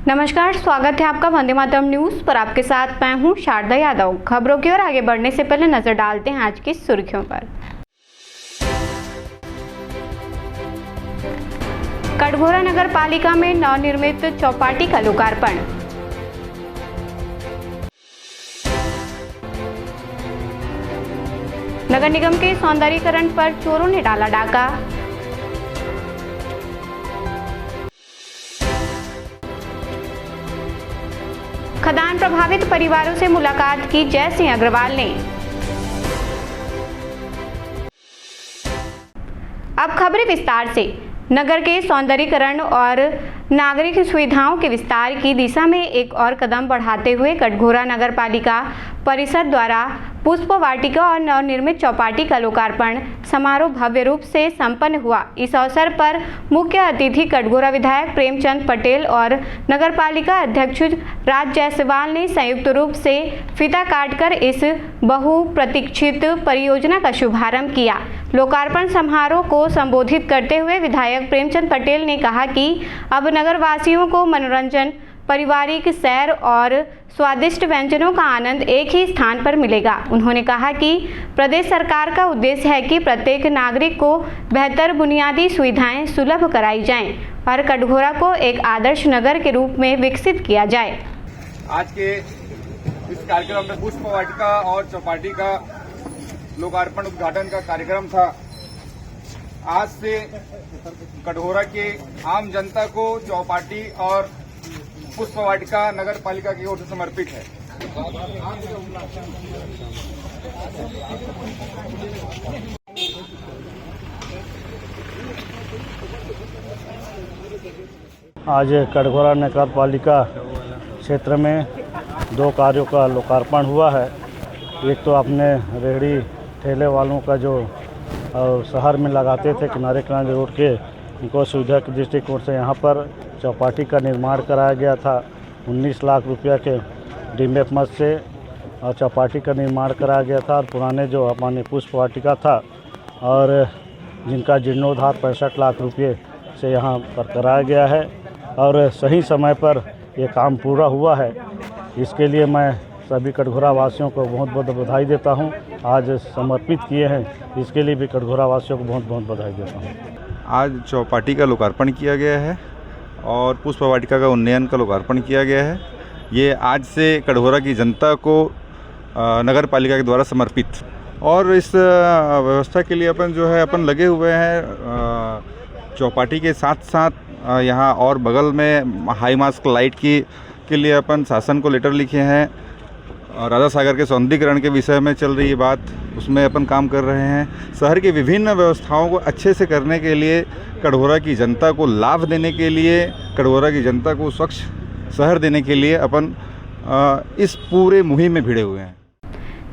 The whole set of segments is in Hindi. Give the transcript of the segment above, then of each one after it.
नमस्कार, स्वागत है आपका वंदे मातरम न्यूज पर। आपके साथ मैं हूं शारदा यादव। खबरों की ओर आगे बढ़ने से पहले नजर डालते हैं आज की सुर्खियों पर। कटघोरा नगर पालिका में नवनिर्मित चौपाटी का लोकार्पण। नगर निगम के सौंदर्यीकरण पर चोरों ने डाला डाका। खदान प्रभावित परिवारों से मुलाकात की जय सिंह अग्रवाल ने। अब खबरें विस्तार से। नगर के सौंदर्यीकरण और नागरिक सुविधाओं के विस्तार की दिशा में एक और कदम बढ़ाते हुए कटघोरा नगर पालिका परिषद द्वारा पुष्प वाटिका और नवनिर्मित चौपाटी का लोकार्पण समारोह भव्य रूप से संपन्न हुआ। इस अवसर पर मुख्य अतिथि कटघोरा विधायक प्रेमचंद पटेल और नगर पालिका अध्यक्ष राज जायसवाल ने संयुक्त रूप से फीता काटकर इस बहुप्रतीक्षित परियोजना का शुभारंभ किया। लोकार्पण समारोह को संबोधित करते हुए विधायक प्रेमचंद पटेल ने कहा कि अब नगर वासियों को मनोरंजन, पारिवारिक सैर और स्वादिष्ट व्यंजनों का आनंद एक ही स्थान पर मिलेगा। उन्होंने कहा कि प्रदेश सरकार का उद्देश्य है कि प्रत्येक नागरिक को बेहतर बुनियादी सुविधाएं सुलभ कराई जाएं और कटघोरा को एक आदर्श नगर के रूप में विकसित किया जाए। आज के इस कार्यक्रम में पुष्प वाटिका और चौपाटी का लोकार्पण उद्घाटन का कार्यक्रम था। आज से कटघोरा के आम जनता को चौपाटी और पुष्प वाटिका नगर पालिका की ओर से समर्पित है। आज कटघोरा नगर पालिका क्षेत्र में दो कार्यों का लोकार्पण हुआ है। एक तो अपने रेहड़ी ठेले वालों का जो शहर में लगाते थे किनारे किनारे रोड के, उनको सुविधा के दृष्टिकोण से यहाँ पर चौपाटी का निर्माण कराया गया था। 19 लाख रुपया के डीएमएफ मद से और चौपाटी का निर्माण कराया गया था। और पुराने जो हमारे पुष्प वाटिका था और जिनका जीर्णोद्धार 65 लाख रुपये से यहाँ पर कराया गया है और सही समय पर ये काम पूरा हुआ है। इसके लिए मैं सभी कटघोरा वासियों को बहुत बहुत बधाई देता हूँ। आज समर्पित किए हैं, इसके लिए भी कटघोरा वासियों को बहुत बहुत बधाई देता हूँ। आज चौपाटी का लोकार्पण किया गया है और पुष्प वाटिका का उन्नयन का लोकार्पण किया गया है। ये आज से कटघोरा की जनता को नगर पालिका के द्वारा समर्पित, और इस व्यवस्था के लिए अपन लगे हुए हैं। चौपाटी के साथ साथ यहाँ और बगल में हाई मास्क लाइट के लिए अपन शासन को लेटर लिखे हैं। राजा सागर के सौंदर्यीकरण के विषय में चल रही बात, उसमें अपन काम कर रहे हैं। शहर की विभिन्न व्यवस्थाओं को अच्छे से करने के लिए, कटघोरा की जनता को लाभ देने के लिए, कटघोरा की जनता को स्वच्छ शहर देने के लिए अपन इस पूरे मुहिम में भिड़े हुए हैं।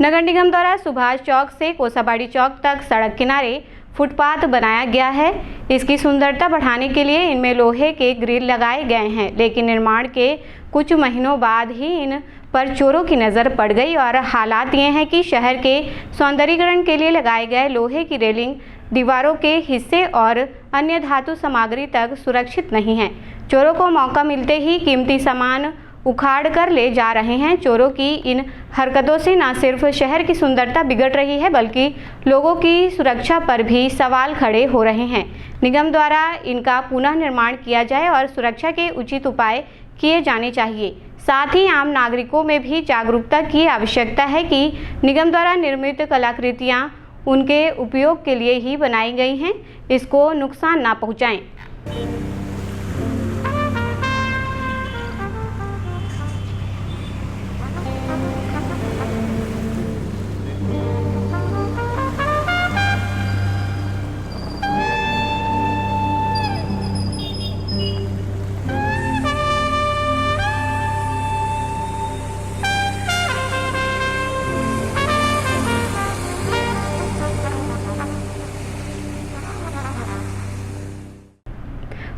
नगर निगम द्वारा सुभाष चौक से कोसाबाड़ी चौक तक सड़क किनारे फुटपाथ बनाया गया है। इसकी सुंदरता बढ़ाने के लिए इनमें लोहे के ग्रिल लगाए गए हैं, लेकिन निर्माण के कुछ महीनों बाद ही इन पर चोरों की नज़र पड़ गई और हालात ये हैं कि शहर के सौंदर्यीकरण के लिए लगाए गए लोहे की रेलिंग दीवारों के हिस्से और अन्य धातु सामग्री तक सुरक्षित नहीं है। चोरों को मौका मिलते ही कीमती सामान उखाड़ कर ले जा रहे हैं। चोरों की इन हरकतों से न सिर्फ शहर की सुंदरता बिगड़ रही है, बल्कि लोगों की सुरक्षा पर भी सवाल खड़े हो रहे हैं। निगम द्वारा इनका पुनः निर्माण किया जाए और सुरक्षा के उचित उपाय किए जाने चाहिए। साथ ही आम नागरिकों में भी जागरूकता की आवश्यकता है कि निगम द्वारा निर्मित कलाकृतियाँ उनके उपयोग के लिए ही बनाई गई हैं, इसको नुकसान ना पहुँचाएं।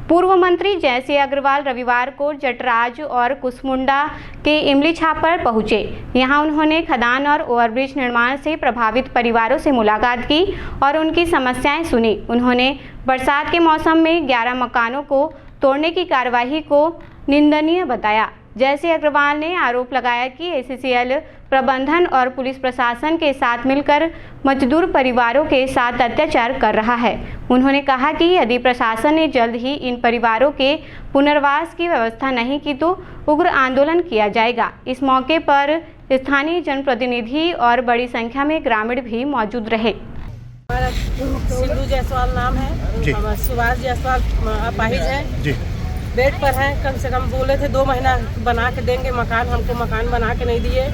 पूर्व मंत्री जय सिंह अग्रवाल रविवार को जटराज और कुसमुंडा के इमली छाप पर पहुंचे। यहां उन्होंने खदान और ओवरब्रिज निर्माण से प्रभावित परिवारों से मुलाकात की और उनकी समस्याएं सुनी। उन्होंने बरसात के मौसम में 11 मकानों को तोड़ने की कार्यवाही को निंदनीय बताया। जयश्री अग्रवाल ने आरोप लगाया कि ACCL प्रबंधन और पुलिस प्रशासन के साथ मिलकर मजदूर परिवारों के साथ अत्याचार कर रहा है। उन्होंने कहा कि यदि प्रशासन ने जल्द ही इन परिवारों के पुनर्वास की व्यवस्था नहीं की तो उग्र आंदोलन किया जाएगा। इस मौके पर स्थानीय जनप्रतिनिधि और बड़ी संख्या में ग्रामीण भी मौजूद रहे। हमारा सिद्धू जायसवाल नाम है, सुभाष जायसवाल अपाहिज है जी। बेड पर हैं, कम से कम बोले थे 2 महीना बना के देंगे मकान, हमको मकान बना के नहीं दिए।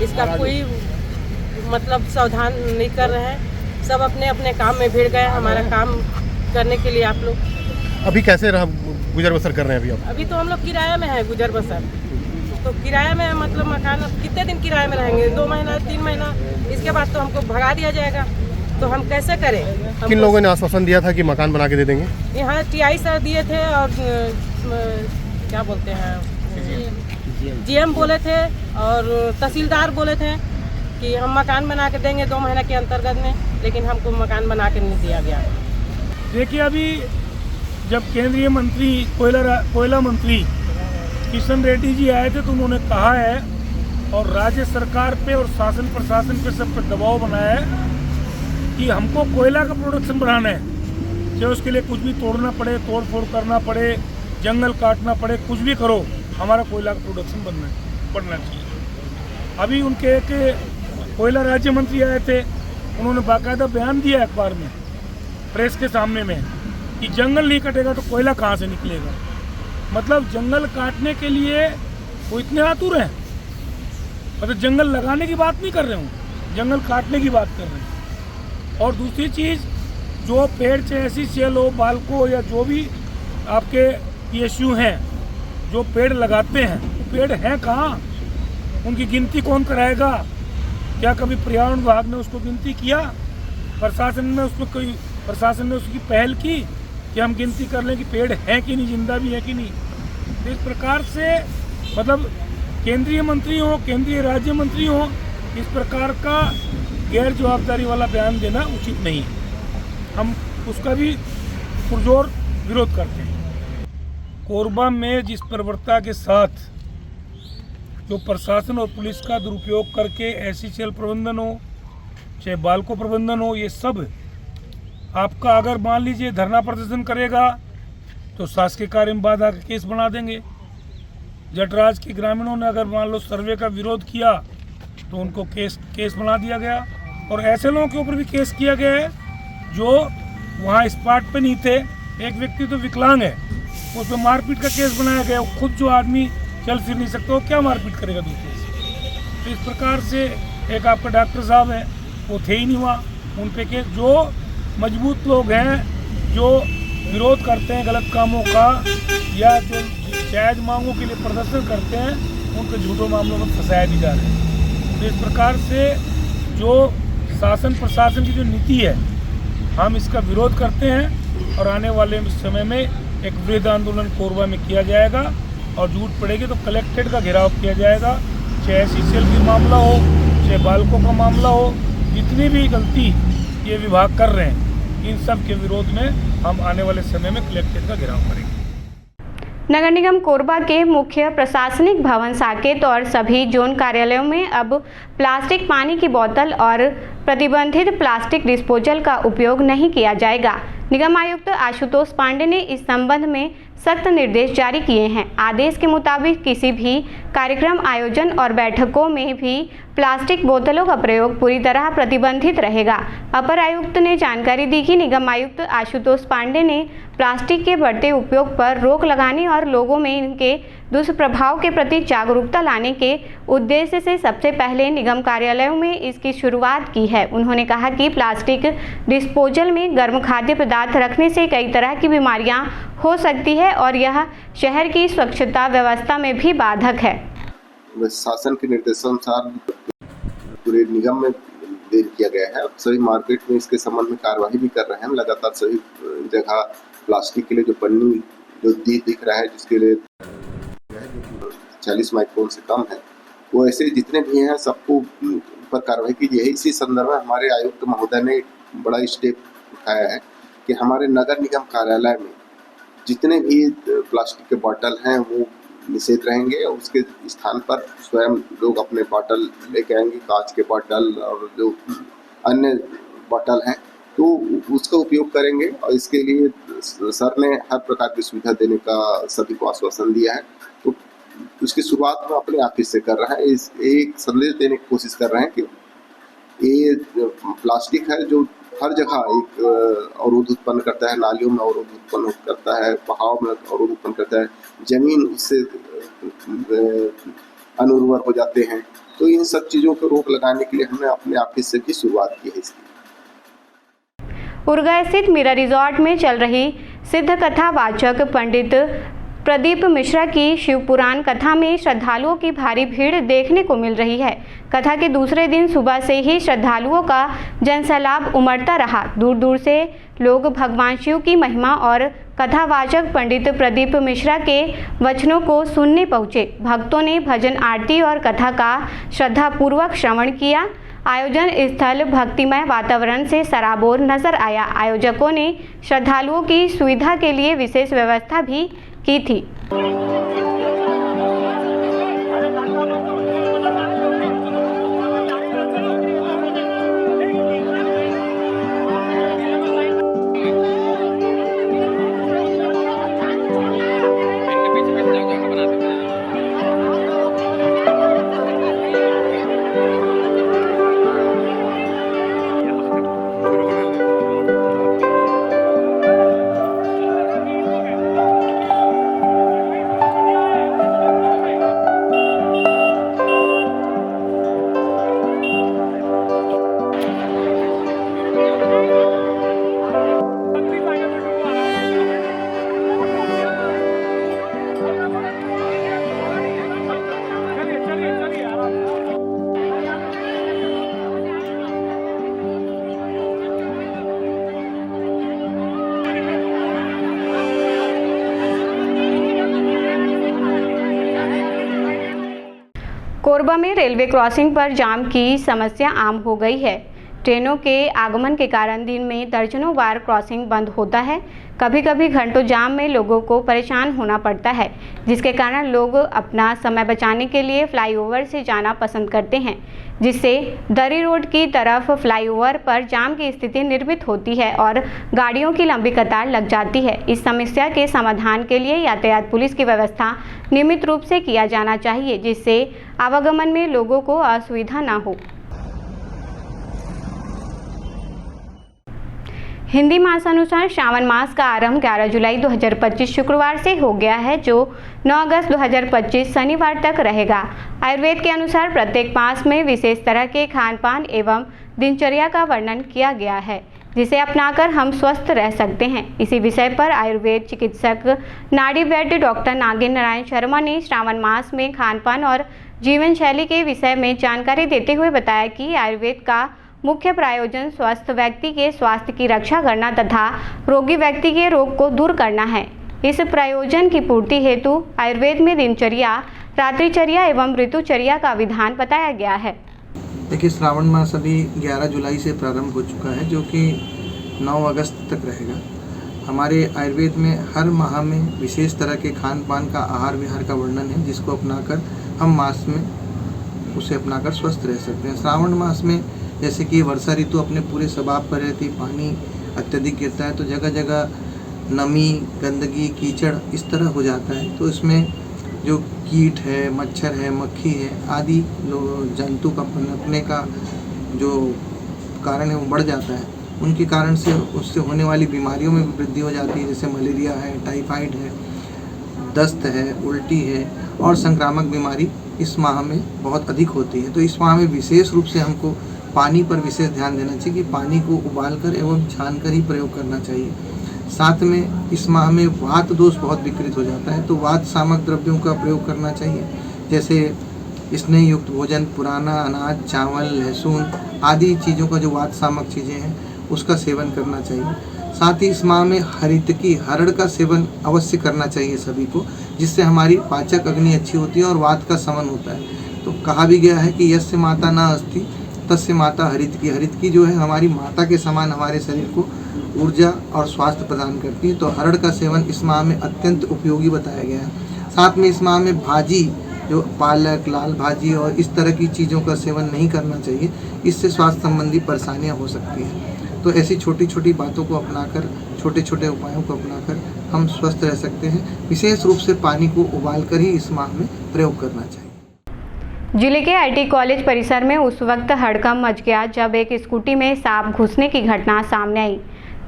इसका कोई मतलब सावधान नहीं कर रहे हैं, सब अपने अपने काम में भिड़ गए। हमारा काम करने के लिए आप लोग अभी कैसे गुजर बसर कर रहे हैं? अभी तो हम लोग किराए में हैं, गुजर बसर तो किराए में, मतलब मकान कितने दिन किराए में रहेंगे? 2 महीना 3 महीना, इसके बाद तो हमको भगा दिया जाएगा, तो हम कैसे करें? किन लोगों ने आश्वासन दिया था कि मकान बना के दे देंगे? यहाँ TI सर दिए थे और क्या बोलते हैं GM बोले थे और तहसीलदार बोले थे कि हम मकान बना के देंगे 2 महीना के अंतर्गत में, लेकिन हमको मकान बना के नहीं दिया गया। देखिए, अभी जब केंद्रीय मंत्री कोयला मंत्री किशन रेड्डी जी आए थे तो उन्होंने कहा है और राज्य सरकार पे और शासन प्रशासन पे सब पे दबाव बनाया है कि हमको कोयला का प्रोडक्शन बढ़ाना है, चाहे उसके लिए कुछ भी तोड़ना पड़े, तोड़ फोड़ करना पड़े, जंगल काटना पड़े, कुछ भी करो, हमारा कोयला का प्रोडक्शन बढ़ना चाहिए। अभी उनके एक कोयला राज्य मंत्री आए थे, उन्होंने बाकायदा बयान दिया अखबार में, प्रेस के सामने में, कि जंगल नहीं कटेगा तो कोयला कहाँ से निकलेगा। मतलब जंगल काटने के लिए वो इतने आतुर हैं, मतलब जंगल लगाने की बात नहीं कर रहे हूँ, जंगल काटने की बात कर रहे हैं। और दूसरी चीज़, जो पेड़ चाहे ACCL हो, बाल्को या जो भी आपके PSU हैं जो पेड़ लगाते हैं, वो पेड़ हैं कहाँ? उनकी गिनती कौन कराएगा? क्या कभी पर्यावरण विभाग ने उसको गिनती किया? प्रशासन ने उसकी पहल की कि हम गिनती कर लें कि पेड़ हैं कि नहीं, जिंदा भी है कि नहीं? तो इस प्रकार से मतलब केंद्रीय मंत्री हो, केंद्रीय राज्य मंत्री हो, इस प्रकार का गैर जवाबदारी वाला बयान देना उचित नहीं है। हम उसका भी पुरजोर विरोध करते हैं। कोरबा में जिस प्रवृत्ता के साथ जो प्रशासन और पुलिस का दुरुपयोग करके ACCL प्रबंधन हो, चाहे बाल्को प्रबंधन हो, ये सब आपका अगर मान लीजिए धरना प्रदर्शन करेगा तो शासकीय कार्य में बाधा का केस बना देंगे। जटराज के ग्रामीणों ने अगर मान लो सर्वे का विरोध किया तो उनको केस बना दिया गया, और ऐसे लोगों के ऊपर भी केस किया गया है जो वहाँ स्पॉट पे नहीं थे। एक व्यक्ति तो विकलांग है, उस पर मारपीट का केस बनाया गया। खुद जो आदमी चल फिर नहीं सकता, वो क्या मारपीट करेगा दूसरे से? तो इस प्रकार से एक आपका डॉक्टर साहब है, वो थे ही नहीं वहाँ, उन पे केस। जो मजबूत लोग हैं जो विरोध करते हैं गलत कामों का या जो जायज़ मांगों के लिए प्रदर्शन करते हैं, उनको झूठों मामलों में फंसाया भी जा रहा है। तो इस प्रकार से जो शासन प्रशासन की जो नीति है, हम इसका विरोध करते हैं और आने वाले समय में एक वृहद आंदोलन कोरबा में किया जाएगा और झूठ पड़ेगी तो कलेक्ट्रेट का घेराव किया जाएगा। चाहे ACCL की मामला हो, चाहे बाल्को का मामला हो, जितनी भी गलती ये विभाग कर रहे हैं, इन सब के विरोध में हम आने वाले समय में कलेक्ट्रेट का घेराव करेंगे। नगर निगम कोरबा के मुख्य प्रशासनिक भवन साकेत और सभी जोन कार्यालयों में अब प्लास्टिक पानी की बोतल और प्रतिबंधित प्लास्टिक डिस्पोजल का उपयोग नहीं किया जाएगा। निगम आयुक्त आशुतोष पांडे ने इस संबंध में सख्त निर्देश जारी किए हैं। आदेश के मुताबिक किसी भी कार्यक्रम आयोजन और बैठकों में भी प्लास्टिक बोतलों का प्रयोग पूरी तरह प्रतिबंधित रहेगा। अपर आयुक्त ने जानकारी दी कि निगम आयुक्त आशुतोष पांडे ने प्लास्टिक के बढ़ते उपयोग पर रोक लगाने और लोगों में इनके दुष्प्रभाव के प्रति जागरूकता लाने के उद्देश्य से सबसे पहले निगम कार्यालयों में इसकी शुरुआत की है। उन्होंने कहा कि प्लास्टिक डिस्पोजल में गर्म खाद्य पदार्थ रखने से कई तरह की बीमारियां हो सकती है और यह शहर की स्वच्छता व्यवस्था में भी बाधक है। शासन के निर्देशानुसार पूरे निगम में देर किया गया है। सभी मार्केट में इसके संबंध में कार्यवाही भी कर रहे हैं। हम लगातार सभी जगह प्लास्टिक के लिए जो पन्नी जो दिख रहा है, जिसके लिए 40 माइक्रोन से कम है, वो ऐसे जितने भी हैं सबको पर कार्रवाई कीजिए। इसी संदर्भ में हमारे आयुक्त महोदय ने बड़ा स्टेप उठाया है कि हमारे नगर निगम कार्यालय में जितने भी प्लास्टिक के बॉटल हैं वो निषेध रहेंगे और उसके स्थान पर स्वयं लोग अपने बॉटल लेके आएंगे, कांच के बॉटल और जो अन्य बॉटल हैं तो उसका उपयोग करेंगे। और इसके लिए सर ने हर प्रकार की सुविधा देने का सभी को आश्वासन दिया है। तो उसकी शुरुआत में अपने ऑफिस से कर रहा है। इस एक संदेश देने की कोशिश कर रहे हैं कि ये प्लास्टिक है जो हर जगह एक अवरोध उत्पन्न करता है, नालियों में अवरोध उत्पन्न करता है, बहाव में अवरोध उत्पन्न करता है, जमीन उससे अनुर्वर हो जाते हैं। तो इन सब चीज़ों को रोक लगाने के लिए हमने अपने ऑफिस से भी शुरुआत की है इसकी। उरगा स्थित मीरा रिजॉर्ट में चल रही सिद्ध कथा वाचक पंडित प्रदीप मिश्रा की शिव पुराण कथा में श्रद्धालुओं की भारी भीड़ देखने को मिल रही है। कथा के दूसरे दिन सुबह से ही श्रद्धालुओं का जनसैलाब उमड़ता रहा। दूर दूर से लोग भगवान शिव की महिमा और कथावाचक पंडित प्रदीप मिश्रा के वचनों को सुनने पहुंचे। भक्तों ने भजन आरती और कथा का श्रद्धापूर्वक श्रवण किया। आयोजन स्थल भक्तिमय वातावरण से सराबोर नजर आया। आयोजकों ने श्रद्धालुओं की सुविधा के लिए विशेष व्यवस्था भी की थी। कोरबा में रेलवे क्रॉसिंग पर जाम की समस्या आम हो गई है। ट्रेनों के आगमन के कारण दिन में दर्जनों बार क्रॉसिंग बंद होता है। कभी कभी घंटों जाम में लोगों को परेशान होना पड़ता है, जिसके कारण लोग अपना समय बचाने के लिए फ्लाईओवर से जाना पसंद करते हैं, जिससे दरी रोड की तरफ फ्लाईओवर पर जाम की स्थिति निर्मित होती है और गाड़ियों की लंबी कतार लग जाती है। इस समस्या के समाधान के लिए यातायात पुलिस की व्यवस्था नियमित रूप से किया जाना चाहिए, जिससे आवागमन में लोगों को असुविधा न हो। हिंदी मासानुसार श्रावण मास का आरंभ 11 जुलाई 2025 शुक्रवार से हो गया है, जो 9 अगस्त 2025 शनिवार तक रहेगा। आयुर्वेद के अनुसार प्रत्येक मास में विशेष तरह के खान पान एवं दिनचर्या का वर्णन किया गया है, जिसे अपनाकर हम स्वस्थ रह सकते हैं। इसी विषय पर आयुर्वेद चिकित्सक नाड़ी वैद्य डॉक्टर नागेंद्र नारायण शर्मा ने श्रावण मास में खान पान और जीवन शैली के विषय में जानकारी देते हुए बताया कि आयुर्वेद का मुख्य प्रायोजन स्वस्थ व्यक्ति के स्वास्थ्य की रक्षा करना तथा रोगी व्यक्ति के रोग को दूर करना है। इस प्रयोजन की पूर्ति हेतु आयुर्वेद में दिनचर्या, रात्रिचर्या एवं ऋतुचर्या का विधान बताया गया है। देखिए, श्रावण मास अभी 11 जुलाई से प्रारंभ हो चुका है, जो कि 9 अगस्त तक रहेगा। हमारे आयुर्वेद में हर माह में विशेष तरह के खान पान का, आहार विहार का वर्णन है, जिसको अपनाकर हम मास में उसे अपनाकर स्वस्थ रह सकते हैं। श्रावण मास में जैसे कि वर्षा ऋतु अपने पूरे स्वभाव पर रहती, पानी अत्यधिक गिरता है, तो जगह जगह नमी, गंदगी, कीचड़ इस तरह हो जाता है। तो इसमें जो कीट है, मच्छर है, मक्खी है आदि जंतु का पनपने का जो कारण है वो बढ़ जाता है। उनके कारण से उससे होने वाली बीमारियों में भी वृद्धि हो जाती है, जैसे मलेरिया है, टाइफाइड है, दस्त है, उल्टी है और संक्रामक बीमारी इस माह में बहुत अधिक होती है। तो इस माह में विशेष रूप से हमको पानी पर विशेष ध्यान देना चाहिए कि पानी को उबालकर एवं छानकर ही प्रयोग करना चाहिए। साथ में इस माह में वात दोष बहुत विकृत हो जाता है, तो वात सामक द्रव्यों का प्रयोग करना चाहिए, जैसे स्नेह युक्त भोजन, पुराना अनाज, चावल, लहसुन आदि चीज़ों का जो वात सामक चीज़ें हैं उसका सेवन करना चाहिए। साथ ही इस माह में हरितकी, हरड़ का सेवन अवश्य करना चाहिए सभी को, जिससे हमारी पाचक अग्नि अच्छी होती है और वात का समन होता है। तो कहा भी गया है कि यस्य माता न अस्ति तस्य माता हरितकी। हरितकी जो है हमारी माता के समान हमारे शरीर को ऊर्जा और स्वास्थ्य प्रदान करती है। तो हरड़ का सेवन इस माह में अत्यंत उपयोगी बताया गया है। साथ में इस माह में भाजी, जो पालक, लाल भाजी और इस तरह की चीज़ों का सेवन नहीं करना चाहिए। इससे स्वास्थ्य संबंधी परेशानियाँ हो सकती हैं। तो ऐसी छोटी छोटी बातों को अपनाकर, छोटे छोटे उपायों को अपनाकर हम स्वस्थ रह सकते हैं। विशेष रूप से पानी को उबाल कर ही इस माह में प्रयोग करना चाहिए। जिले के आईटी कॉलेज परिसर में उस वक्त हड़कंप मच गया जब एक स्कूटी में सांप घुसने की घटना सामने आई।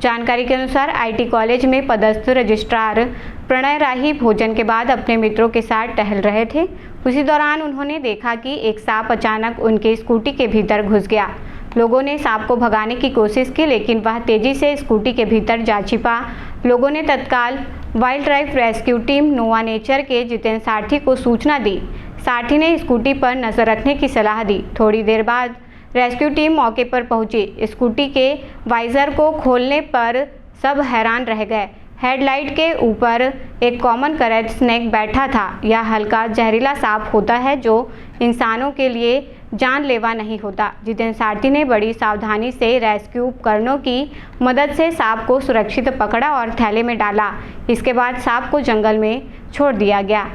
जानकारी के अनुसार आईटी कॉलेज में पदस्थ रजिस्ट्रार प्रणय राही भोजन के बाद अपने मित्रों के साथ टहल रहे थे। उसी दौरान उन्होंने देखा कि एक सांप अचानक उनके स्कूटी के भीतर घुस गया। लोगों ने सांप को भगाने की कोशिश की, लेकिन वह तेजी से स्कूटी के भीतर जा छिपा। लोगों ने तत्काल wild life rescue team Nova Nature के जितेंद्र सारथी को सूचना दी। सारथी ने स्कूटी पर नजर रखने की सलाह दी। थोड़ी देर बाद रेस्क्यू टीम मौके पर पहुंची। स्कूटी के वाइजर को खोलने पर सब हैरान रह गए। हेडलाइट के ऊपर एक कॉमन करेट स्नेक बैठा था। यह हल्का जहरीला सांप होता है जो इंसानों के लिए जानलेवा नहीं होता। जितेंद्र सारथी ने बड़ी सावधानी से रेस्क्यू उपकरणों की मदद से सांप को सुरक्षित पकड़ा और थैले में डाला। इसके बाद सांप को जंगल में छोड़ दिया गया।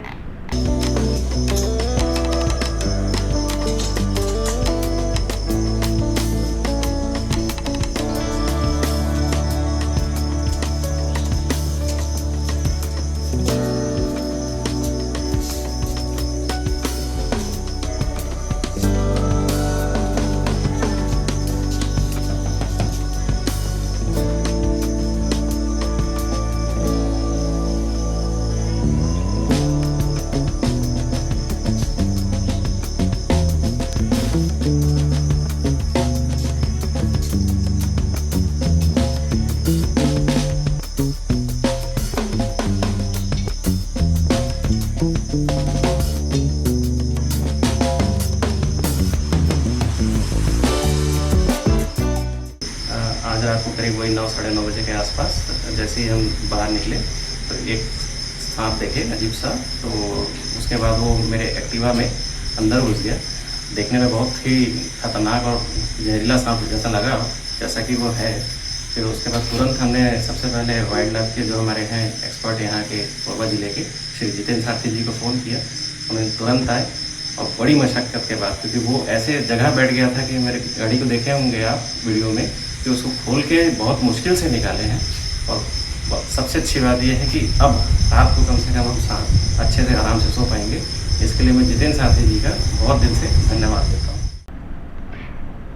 आज रात को करीब वही 9 साढ़े 9 बजे के आसपास जैसे ही हम बाहर निकले तो एक सांप देखे अजीब सा। तो उसके बाद वो मेरे एक्टिवा में अंदर घुस गया। देखने में बहुत ही खतरनाक और जहरीला सांप जैसा लगा, जैसा कि वो है। फिर उसके बाद तुरंत हमने सबसे पहले वाइल्ड लाइफ के जो हमारे हैं एक्सपर्ट यहाँ के कोरबा जिले के श्री जितेंद्र सारथी जी को फ़ोन किया। उन्हें तुरंत आए और बड़ी मशक्क़त के बाद, क्योंकि वो ऐसे जगह बैठ गया था कि मेरे गाड़ी को देखे होंगे आप वीडियो में कि उसको खोल के बहुत मुश्किल से निकाले हैं। और सबसे अच्छी बात यह है कि अब रात को कम से कम हम अच्छे से आराम से सो पाएंगे। इसके लिए मैं जितेंद्र सारथी जी का बहुत दिल से धन्यवाद देता हूँ।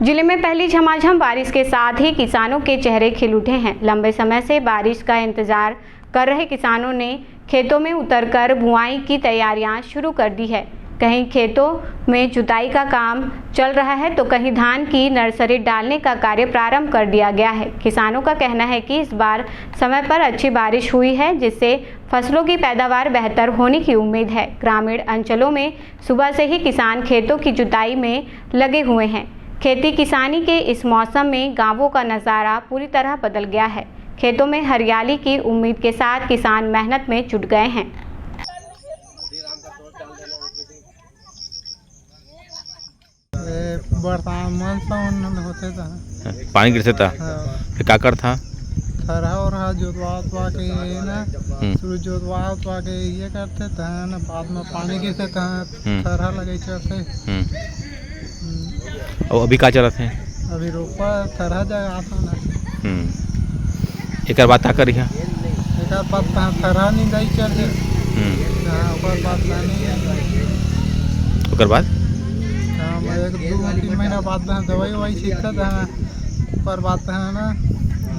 जिले में पहली झमाझम बारिश के साथ ही किसानों के चेहरे खिल उठे हैं। लंबे समय से बारिश का इंतजार कर रहे किसानों ने खेतों में उतरकर बुआई की तैयारियां शुरू कर दी है। कहीं खेतों में जुताई का काम चल रहा है तो कहीं धान की नर्सरी डालने का कार्य प्रारंभ कर दिया गया है। किसानों का कहना है कि इस बार समय पर अच्छी बारिश हुई है, जिससे फसलों की पैदावार बेहतर होने की उम्मीद है। ग्रामीण अंचलों में सुबह से ही किसान खेतों की जुताई में लगे हुए हैं। खेती किसानी के इस मौसम में गांवों का नज़ारा पूरी तरह बदल गया है। खेतों में हरियाली की उम्मीद के साथ किसान मेहनत में जुट गए हैं। होते था, पानी गिरते था। फिर का कर था थरहा जोतवा के ना शुरू जोतवा के ये करते थे ना, बाद में पानी गिरते था, थरहा लगे चलते। और अभी का चलत है? अभी रोपा थरहा जगह था ना। एक बात का करी है, एक बात थरहा नहीं गई चल ओकर बाद ओकर बाद एक 2-3 महीना बाद दवाई ववाई छींकता था। पर बात है ना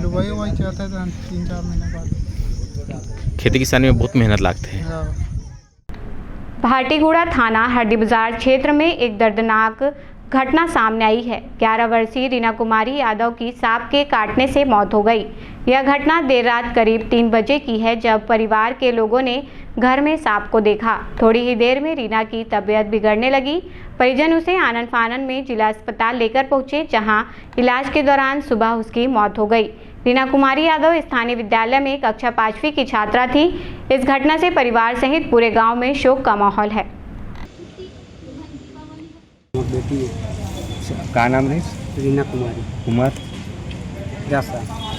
दवाई ववाई चलते थे 3-4 महीने बाद। खेती किसानी में बहुत मेहनत लगते हैं। भाटीगुड़ा थाना हड्डी बाजार क्षेत्र में एक दर्दनाक घटना सामने आई है। 11 वर्षीय रीना कुमारी यादव की सांप के काटने से मौत हो गई। यह घटना देर रात करीब 3 बजे की है, जब परिवार के लोगों ने घर में सांप को देखा। थोड़ी ही देर में रीना की तबीयत बिगड़ने लगी। परिजन उसे आनन फानन में जिला अस्पताल लेकर पहुंचे, जहां इलाज के दौरान सुबह उसकी मौत हो गई। रीना कुमारी यादव स्थानीय विद्यालय में कक्षा 5वीं की छात्रा थी। इस घटना से परिवार सहित पूरे गाँव में शोक का माहौल है। का नाम है? रीना कुमारी। उमर?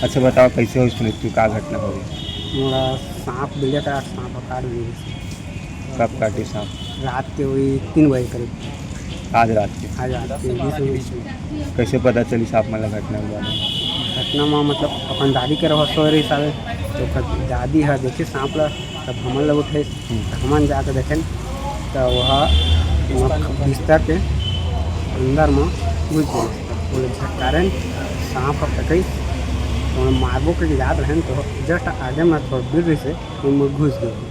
अच्छा बताओ कैसे हो इसमें, का घटना हो गई? मोरा सांप बिलिया का सांप काट दी। कब काटी सांप? रात के हुई 3 बजे करीब। आज रात के? आज रात के 20 में। कैसे पता चली सांप वाला घटना हुआ? घटना में मतलब अपन दादी के रहो सो रही सारे तो दादी है देखिए सांप ला, तब हमन लोग उठे हमन जाकर देखें तो वह बिस्तर के अंदर में घुस गए कारण सांप कटई तो मारबो के याद रहे तो जस्ट आगे में थोड़ा दूर से उनमें घुस गए।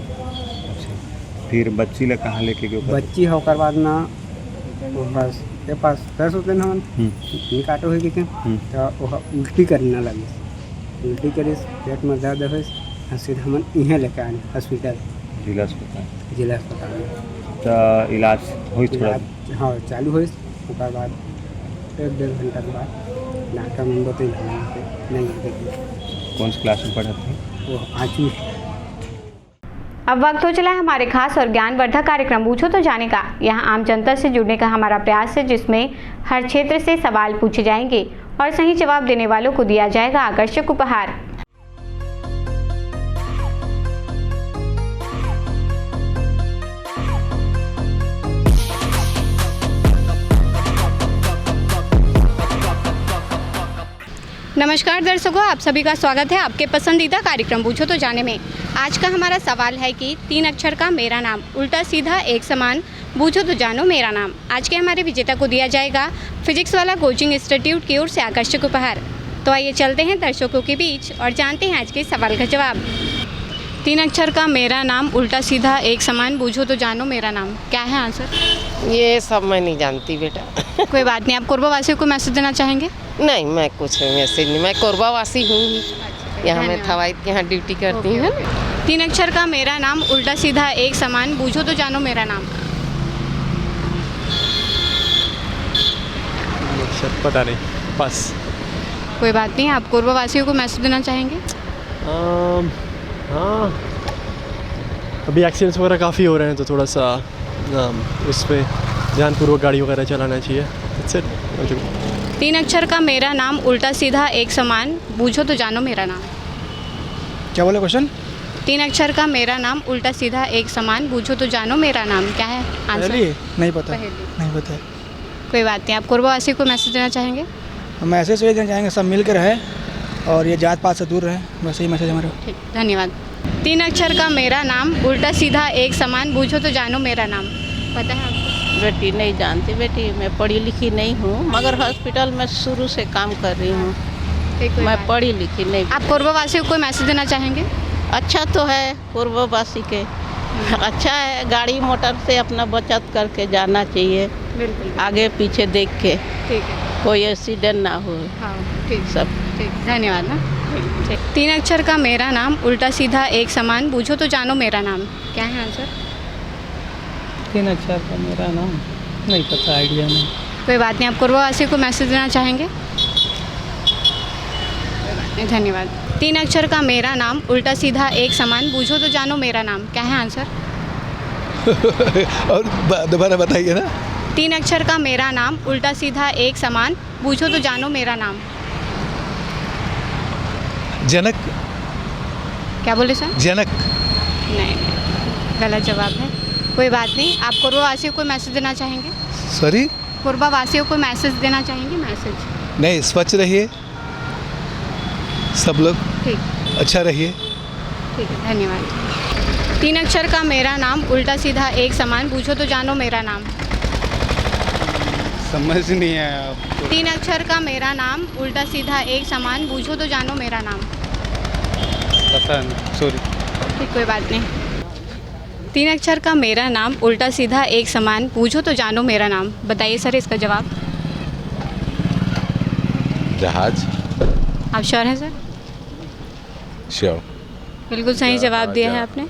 फिर बच्ची ले कहाँ लेके गए? बच्ची होकर बाद ना वो बस के पास फिर सोचते ना हम काटो हुई कि तो वह उल्टी करने लगी। उल्टी करी पेट में दर्द हुई सीधा हम इहें लेके आए हॉस्पिटल, जिला अस्पताल। जिला अस्पताल में तो इलाज हुई थोड़ा? हाँ चालू हुई। उसके बाद 1-1.5 घंटा के बाद डॉक्टर में 2-3 नहीं देखिए। कौन सी क्लास में पढ़ा थे? वो 5वीं। अब वक्त हो चला है हमारे खास और ज्ञानवर्धक कार्यक्रम पूछो तो जाने का। यहाँ आम जनता से जुड़ने का हमारा प्रयास है, जिसमें हर क्षेत्र से सवाल पूछे जाएंगे और सही जवाब देने वालों को दिया जाएगा आकर्षक उपहार। नमस्कार दर्शकों, आप सभी का स्वागत है आपके पसंदीदा कार्यक्रम पूछो तो जाने में। आज का हमारा सवाल है कि 3 अक्षर का मेरा नाम उल्टा सीधा एक समान पूछो तो जानो मेरा नाम। आज के हमारे विजेता को दिया जाएगा फिजिक्स वाला कोचिंग इंस्टीट्यूट की ओर से आकर्षक उपहार। तो आइए चलते हैं दर्शकों के बीच और जानते हैं आज के सवाल का जवाब। 3 अक्षर का मेरा नाम उल्टा सीधा एक समान पूछो तो जानो मेरा नाम, क्या है आंसर? ये सब मैं नहीं जानती बेटा। कोई बात नहीं, आप कोरबा वासियों को मैसेज देना चाहेंगे? नहीं, मैं कुछ मैसेज नहीं, मैं कोरबा वासी हूँ, यहाँ मैं थवाई के यहाँ ड्यूटी करती हूँ। 3 अक्षर का मेरा नाम उल्टा सीधा एक समान पूछो तो जानो मेरा नाम। पता नहीं, बस। कोई बात नहीं, आप कोरबा वासियों को मैसेज देना चाहेंगे? हाँ, अभी एक्सीडेंट्स वगैरह काफ़ी हो रहे हैं तो थोड़ा सा उस पर ध्यानपूर्वक गाड़ी वगैरह चलाना चाहिए। 3 अक्षर का मेरा नाम उल्टा सीधा एक समान पूछो तो जानो मेरा नाम। क्या बोले क्वेश्चन? 3 अक्षर का मेरा नाम उल्टा सीधा एक समान पूछो तो जानो मेरा नाम, क्या है आंसर? नहीं पता, नहीं पता। कोई बात नहीं, आप कोरबा वासी को मैसेज देना चाहेंगे? मैसेज देना चाहेंगे सब मिल कर रहे और ये जात पात से दूर रहे, वैसे ही मैसेज हमारा। ठीक, धन्यवाद। 3 अक्षर का मेरा नाम उल्टा सीधा एक समान पूछो तो जानो मेरा नाम, पता है आपको? बेटी नहीं जानती बेटी, मैं पढ़ी लिखी नहीं हूँ, मगर हॉस्पिटल में शुरू से काम कर रही हूँ, मैं पढ़ी लिखी नहीं। आप कोरबा वासी को कोई मैसेज देना चाहेंगे? अच्छा तो है कोरबा वासी के, अच्छा है, गाड़ी मोटर से अपना बचत करके जाना चाहिए, बिल्कुल आगे पीछे देख के, ठीक है, कोई एक्सीडेंट ना हो। हाँ ठीक, सब ठीक, धन्यवाद ना। 3 अक्षर का मेरा नाम उल्टा सीधा एक समान पूछो तो जानो मेरा नाम, क्या है आंसर? 3 अक्षर का मेरा नाम नहीं पता, आइडिया नहीं। कोई बात नहीं, आप कोरबा वासी को मैसेज देना चाहेंगे? धन्यवाद। 3 अक्षर का मेरा नाम उल्टा सीधा एक समान पूछो तो जानो मेरा नाम, क्या है आंसर? और दोबारा बताइए ना। 3 अक्षर का मेरा नाम उल्टा सीधा एक समान पूछो तो जानो मेरा नाम। जनक। क्या बोले सर? जनक। नहीं, गलत जवाब है। कोई बात नहीं, आप कोरबा वासियों को मैसेज देना चाहेंगे? सॉरी? कोरबा वासियों को मैसेज देना चाहेंगे? मैसेज नहीं, स्वच्छ रहिए सब लोग, ठीक, अच्छा रहिए। ठीक है, धन्यवाद। 3 अक्षर का मेरा नाम उल्टा सीधा एक समान पूछो तो जानो मेरा नाम। समझ नहीं आया आपको। 3 अक्षर का मेरा नाम उल्टा सीधा एक समान पूछो तो जानो मेरा नाम। पता नहीं, सॉरी। ठीक, कोई बात नहीं। 3 अक्षर का मेरा नाम उल्टा सीधा एक समान पूछो तो जानो मेरा नाम, बताइए सर इसका जवाब। जहाज। आप श्योर हैं सर? श्योर। बिल्कुल सही जवाब दिया है आपने।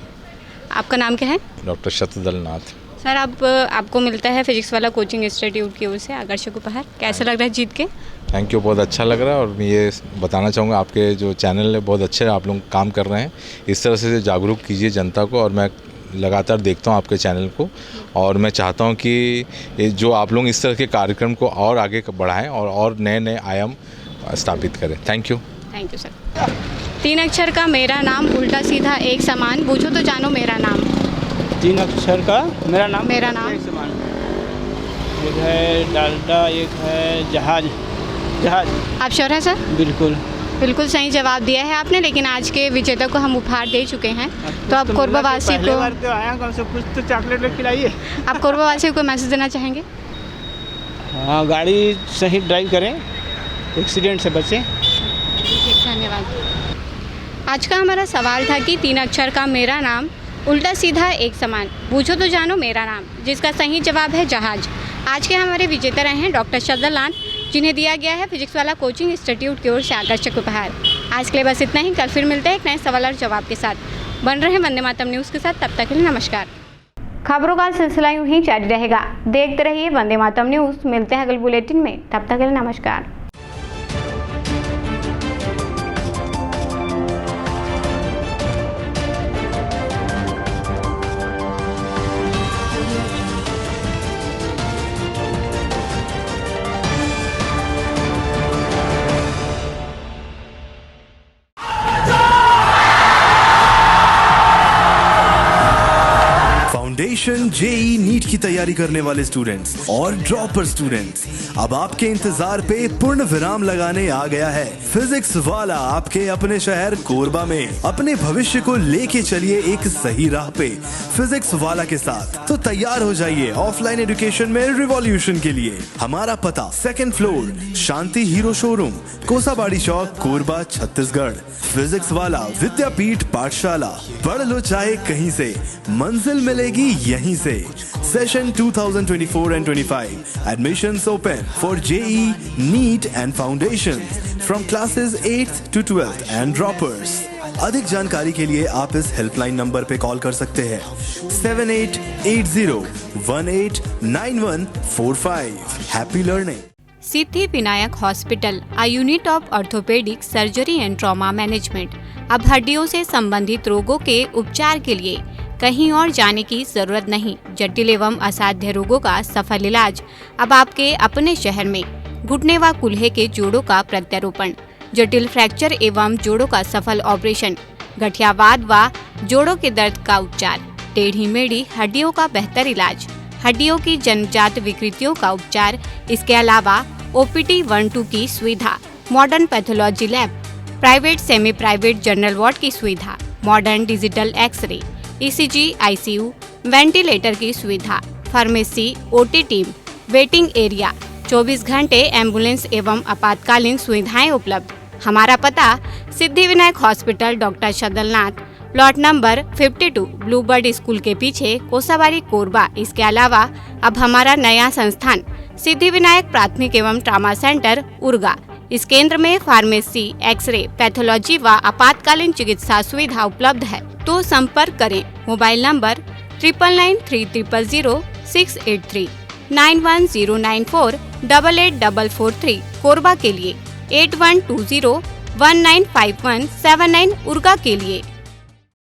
आपका नाम क्या है? डॉक्टर शत्रुदल नाथ। सर आपको मिलता है फिजिक्स वाला कोचिंग इंस्टीट्यूट की ओर से आकर्षक उपहार। कैसा लग रहा है जीत के? थैंक यू, बहुत अच्छा लग रहा है। और मैं ये बताना चाहूँगा आपके जो चैनल है बहुत अच्छे आप लोग काम कर रहे हैं, इस तरह से जागरूक कीजिए जनता को। और मैं लगातार देखता हूँ आपके चैनल को और मैं चाहता हूँ कि जो आप लोग इस तरह के कार्यक्रम को और आगे बढ़ाएं और नए आयाम स्थापित करें। Thank you. Thank you sir. 3 अक्षर का मेरा नाम उल्टा सीधा एक समान पूछो तो जानो मेरा नाम। 3 अक्षर का मेरा नाम एक है डाल्टा, एक है जहाज। आप श्योर हैं सर? बिल्कुल सही जवाब दिया है आपने, लेकिन आज के विजेता को हम उपहार दे चुके हैं। तो आप कोरबा वासी को आया, कम से कुछ तो चॉकलेट लेके खिलाइए। आप कोरबा वासी को मैसेज देना चाहेंगे? हाँ, गाड़ी सही ड्राइव करें, एक्सीडेंट से बचें। धन्यवाद। आज का हमारा सवाल था कि 3 अक्षर का मेरा नाम, उल्टा सीधा एक समान, पूछो तो जानो मेरा नाम, जिसका सही जवाब है जहाज। आज के हमारे विजेता रहे हैं डॉक्टर शदलान, जिन्हें दिया गया है फिजिक्स वाला कोचिंग इंस्टीट्यूट की ओर से आकर्षक उपहार। आज के लिए बस इतना ही। कल फिर मिलते हैं एक नए सवाल और जवाब के साथ। बन रहे वंदे मातरम न्यूज़ के साथ, तब तक के लिए नमस्कार। खबरों का सिलसिला यूं ही जारी रहेगा। देखते रहिए वंदे मातरम न्यूज़। मिलते हैं अगले बुलेटिन में, तब तक के लिए नमस्कार। फाउंडेशन जेई नीट की तैयारी करने वाले स्टूडेंट्स और ड्रॉपर स्टूडेंट्स, अब आपके इंतजार पे पूर्ण विराम लगाने आ गया है फिजिक्स वाला आपके अपने शहर कोरबा में। अपने भविष्य को लेके चलिए एक सही राह पे फिजिक्स वाला के साथ। तो तैयार हो जाइए ऑफलाइन एजुकेशन में रिवॉल्यूशन के लिए। हमारा पता 2nd फ्लोर, शांति हीरो शोरूम, कोसाबाड़ी चौक, कोरबा, छत्तीसगढ़। फिजिक्स वाला विद्यापीठ पाठशाला, पढ़ लो चाहे कहीं से, मंजिल मिलेगी यहीं से। Session 2024 and 25 admissions open for JEE, NEET and Foundations from classes 8th to 12th and droppers। अधिक जानकारी के लिए आप इस हेल्पलाइन नंबर पे कॉल कर सकते हैं 7880189145। Happy learning. Siddhi Vinayak hospital, a unit of orthopaedic surgery and trauma management. अब हड्डियों से संबंधित रोगों के उपचार के लिए कहीं और जाने की जरूरत नहीं। जटिल एवं असाध्य रोगों का सफल इलाज अब आपके अपने शहर में। घुटने व कूल्हे के जोड़ों का प्रत्यारोपण, जटिल फ्रैक्चर एवं जोड़ों का सफल ऑपरेशन, गठियावाद व जोड़ों के दर्द का उपचार, टेढ़ी मेढ़ी हड्डियों का बेहतर इलाज, हड्डियों की जन्मजात विकृतियों का उपचार। इसके अलावा OPT 1-2 की सुविधा, modern pathology lab, private semi private general ward की सुविधा, modern digital X-ray, ECG, ICU, ventilator की सुविधा, pharmacy, OT team, waiting area, 24 घंटे एम्बुलेंस एवं आपातकालीन सुविधाएं उपलब्ध। हमारा पता Siddhi Vinayak hospital, doctor Shadalnath, plot number 52, Bluebird school के पीछे, कोसाबाड़ी, कोरबा। इसके अलावा अब हमारा नया संस्थान सिद्धि विनायक प्राथमिक एवं ट्रामा सेंटर, उर्गा। इस केंद्र में फार्मेसी, एक्सरे, पैथोलॉजी व आपातकालीन चिकित्सा सुविधा उपलब्ध है। तो संपर्क करें मोबाइल नंबर 9993000683, 9109488443 कोरबा के लिए, 8120195179 उर्गा के लिए।